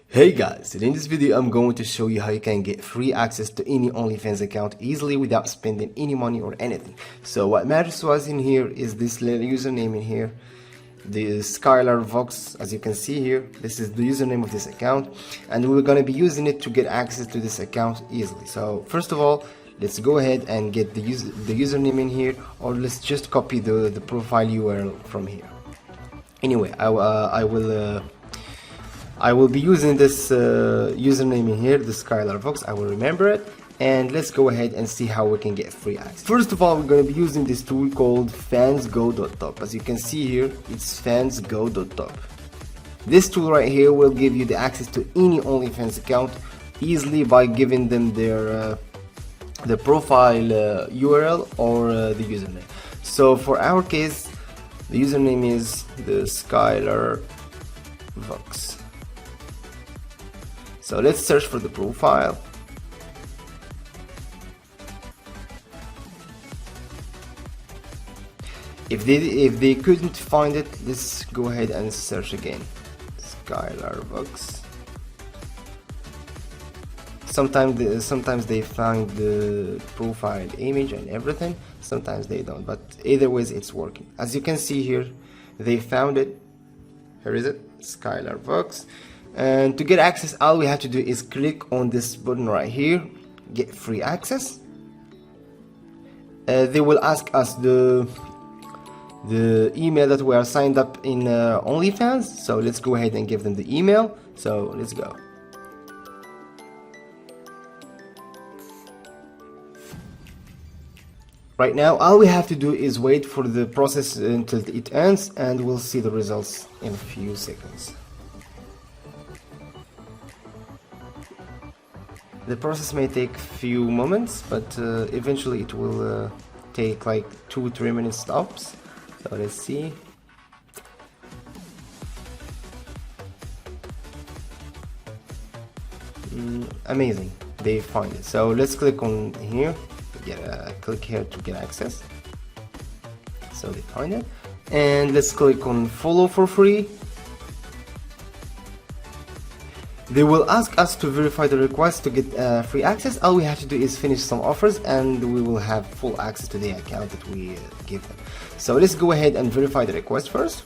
Hey guys, in this video I'm going to show you how you can get free access to any OnlyFans account easily without spending any money or anything. So what matters to us in here is this little username in here, the Skylar Vox. As you can see here, this is the username of this account, and we're going to be using it to get access to this account easily. So first of all, let's go ahead and get the username in here, or let's just copy the profile URL from here. Anyway, I will be using this username in here, the Skylar Vox. I will remember it, and let's go ahead and see how we can get free access. First of all, we're going to be using this tool called fansgo.top. As you can see here, it's fansgo.top. This tool right here will give you the access to any OnlyFans account easily by giving them their the profile URL or the username. So for our case, the username is the Skylar Vox. So let's search for the profile. If they couldn't find it, let's go ahead and search again. Skylar Vox. Sometimes they find the profile image and everything, sometimes they don't, but either ways it's working. As you can see here, they found it. Here is it, Skylar Vox. And to get access, all we have to do is click on this button right here, get free access. They will ask us the email that we are signed up in OnlyFans, so let's go ahead and give them the email. So let's go. Right now, all we have to do is wait for the process until it ends, and we'll see the results in a few seconds. The process may take a few moments, but eventually it will take like 2-3 minutes tops. So let's see. Amazing, they find it. So let's click on here. Click here to get access. So they find it, and let's click on follow for free. They will ask us to verify the request to get free access. All we have to do is finish some offers, and we will have full access to the account that we give them. So let's go ahead and verify the request first.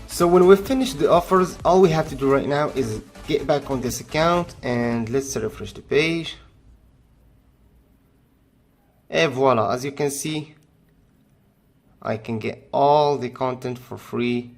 So when we finish the offers, all we have to do right now is get back on this account, and let's refresh the page. And voila, as you can see, I can get all the content for free